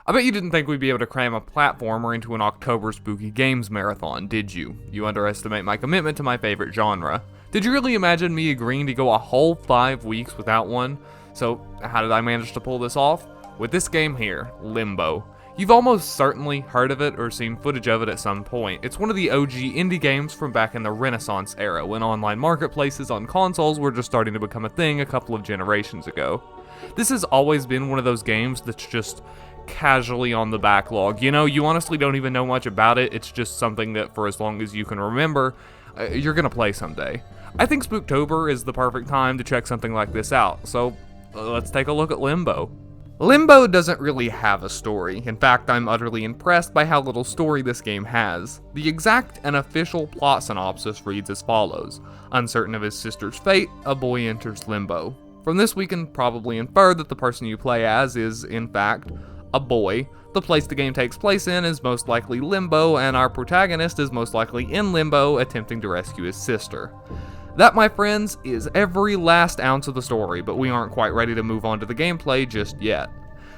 I bet you didn't think we'd be able to cram a platformer into an October spooky games marathon, did you? You underestimate my commitment to my favorite genre. Did you really imagine me agreeing to go a whole 5 weeks without one? So, how did I manage to pull this off? With this game here, Limbo. You've almost certainly heard of it or seen footage of it at some point. It's one of the OG indie games from back in the Renaissance era, when online marketplaces on consoles were just starting to become a thing a couple of generations ago. This has always been one of those games that's just casually on the backlog. You know, you honestly don't even know much about it, it's just something that for as long as you can remember, you're gonna play someday. I think Spooktober is the perfect time to check something like this out, so let's take a look at Limbo. Limbo doesn't really have a story. In fact, I'm utterly impressed by how little story this game has. The exact and official plot synopsis reads as follows. Uncertain of his sister's fate, a boy enters Limbo. From this we can probably infer that the person you play as is, in fact, a boy. The place the game takes place in is most likely Limbo, and our protagonist is most likely in Limbo attempting to rescue his sister. That, my friends, is every last ounce of the story, but we aren't quite ready to move on to the gameplay just yet.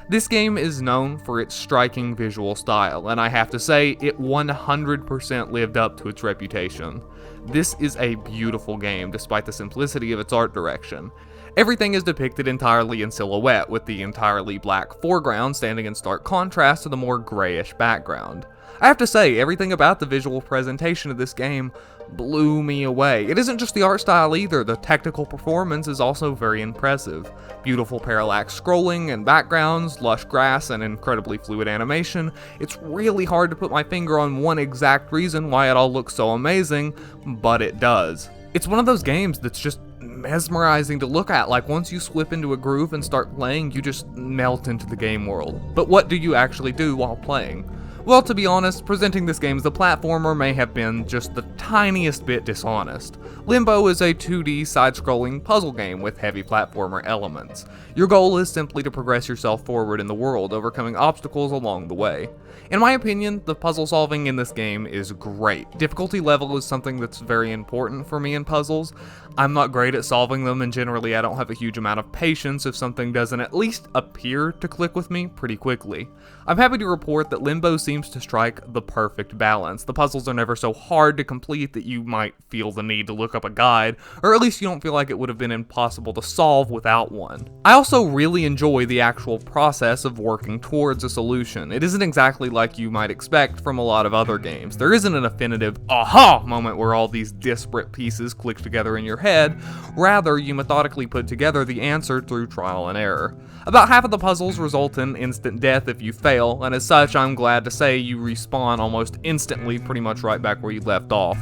This game is known for its striking visual style, and I have to say, it 100% lived up to its reputation. This is a beautiful game, despite the simplicity of its art direction. Everything is depicted entirely in silhouette, with the entirely black foreground standing in stark contrast to the more grayish background. I have to say, everything about the visual presentation of this game blew me away. It isn't just the art style either, the technical performance is also very impressive. Beautiful parallax scrolling and backgrounds, lush grass, and incredibly fluid animation. It's really hard to put my finger on one exact reason why it all looks so amazing, but it does. It's one of those games that's just mesmerizing to look at. Like, once you slip into a groove and start playing, you just melt into the game world. But what do you actually do while playing? Well, to be honest, presenting this game as a platformer may have been just the tiniest bit dishonest. Limbo is a 2D side-scrolling puzzle game with heavy platformer elements. Your goal is simply to progress yourself forward in the world, overcoming obstacles along the way. In my opinion, the puzzle solving in this game is great. Difficulty level is something that's very important for me in puzzles. I'm not great at solving them, and generally I don't have a huge amount of patience if something doesn't at least appear to click with me pretty quickly. I'm happy to report that Limbo seems to strike the perfect balance. The puzzles are never so hard to complete that you might feel the need to look up a guide, or at least you don't feel like it would have been impossible to solve without one. I also really enjoy the actual process of working towards a solution. It isn't exactly like you might expect from a lot of other games. There isn't an definitive aha moment where all these disparate pieces click together in your head. Rather, you methodically put together the answer through trial and error. About half of the puzzles result in instant death if you fail, and as such, I'm glad to say you respawn almost instantly, pretty much right back where you left off.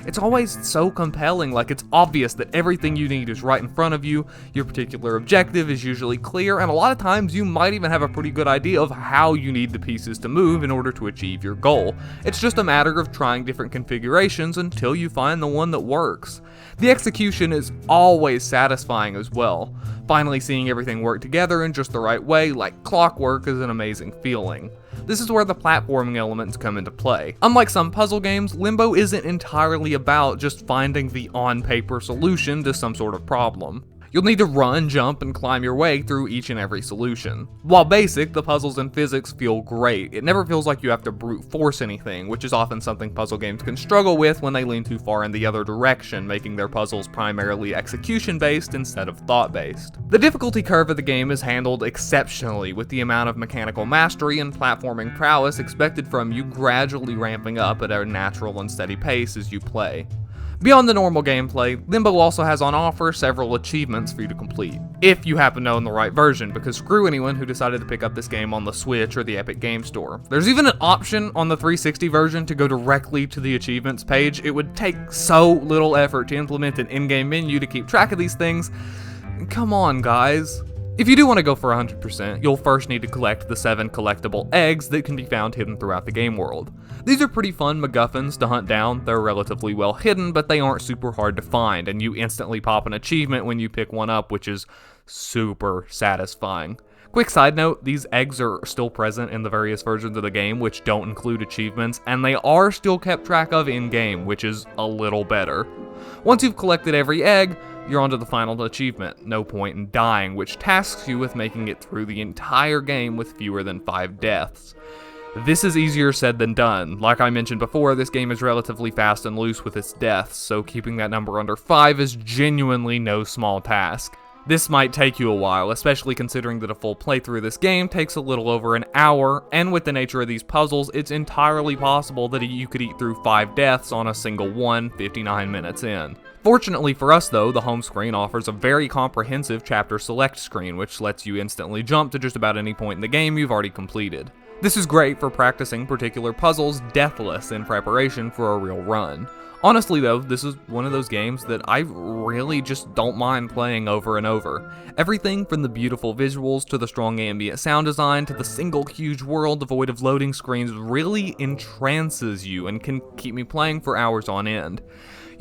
It's always so compelling, like it's obvious that everything you need is right in front of you, your particular objective is usually clear, and a lot of times you might even have a pretty good idea of how you need the pieces to move in order to achieve your goal. It's just a matter of trying different configurations until you find the one that works. The execution is always satisfying as well. Finally seeing everything work together in just the right way, like clockwork, is an amazing feeling. This is where the platforming elements come into play. Unlike some puzzle games, Limbo isn't entirely about just finding the on-paper solution to some sort of problem. You'll need to run, jump, and climb your way through each and every solution. While basic, the puzzles and physics feel great. It never feels like you have to brute force anything, which is often something puzzle games can struggle with when they lean too far in the other direction, making their puzzles primarily execution-based instead of thought-based. The difficulty curve of the game is handled exceptionally, with the amount of mechanical mastery and platforming prowess expected from you gradually ramping up at a natural and steady pace as you play. Beyond the normal gameplay, Limbo also has on offer several achievements for you to complete, if you happen to own the right version, because screw anyone who decided to pick up this game on the Switch or the Epic Game Store. There's even an option on the 360 version to go directly to the achievements page. It would take so little effort to implement an in-game menu to keep track of these things. Come on, guys. If you do want to go for 100%, you'll first need to collect the 7 collectible eggs that can be found hidden throughout the game world. These are pretty fun MacGuffins to hunt down. They're relatively well hidden, but they aren't super hard to find, and you instantly pop an achievement when you pick one up, which is super satisfying. Quick side note, these eggs are still present in the various versions of the game, which don't include achievements, and they are still kept track of in-game, which is a little better. Once you've collected every egg, you're on to the final achievement, No Point in Dying, which tasks you with making it through the entire game with fewer than 5 deaths. This is easier said than done. Like I mentioned before, this game is relatively fast and loose with its deaths, so keeping that number under 5 is genuinely no small task. This might take you a while, especially considering that a full playthrough of this game takes a little over an hour, and with the nature of these puzzles, it's entirely possible that you could eat through 5 deaths on a single one, 59 minutes in. Fortunately for us though, the home screen offers a very comprehensive chapter select screen, which lets you instantly jump to just about any point in the game you've already completed. This is great for practicing particular puzzles deathless in preparation for a real run. Honestly though, this is one of those games that I really just don't mind playing over and over. Everything from the beautiful visuals to the strong ambient sound design to the single huge world devoid of loading screens really entrances you and can keep me playing for hours on end.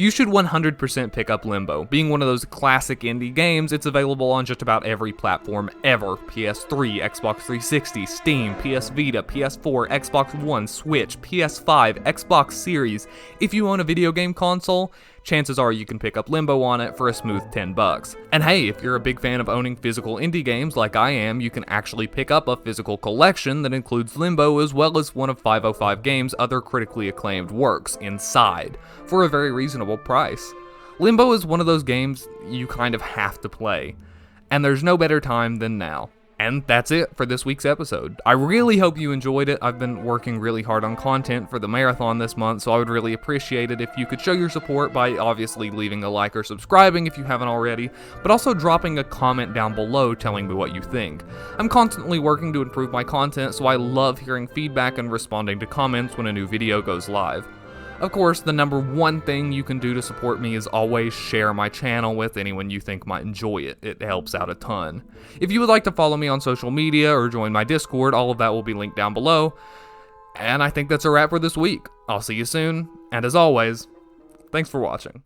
You should 100% pick up Limbo. Being one of those classic indie games, it's available on just about every platform ever. PS3, Xbox 360, Steam, PS Vita, PS4, Xbox One, Switch, PS5, Xbox Series. If you own a video game console, chances are you can pick up Limbo on it for a smooth $10. And hey, if you're a big fan of owning physical indie games like I am, you can actually pick up a physical collection that includes Limbo as well as one of 505 Games' other critically acclaimed works, Inside, for a very reasonable price. Limbo is one of those games you kind of have to play, and there's no better time than now. And that's it for this week's episode. I really hope you enjoyed it. I've been working really hard on content for the marathon this month, so I would really appreciate it if you could show your support by obviously leaving a like or subscribing if you haven't already, but also dropping a comment down below telling me what you think. I'm constantly working to improve my content, so I love hearing feedback and responding to comments when a new video goes live. Of course, the number one thing you can do to support me is always share my channel with anyone you think might enjoy it. It helps out a ton. If you would like to follow me on social media or join my Discord, all of that will be linked down below. And I think that's a wrap for this week. I'll see you soon, and as always, thanks for watching.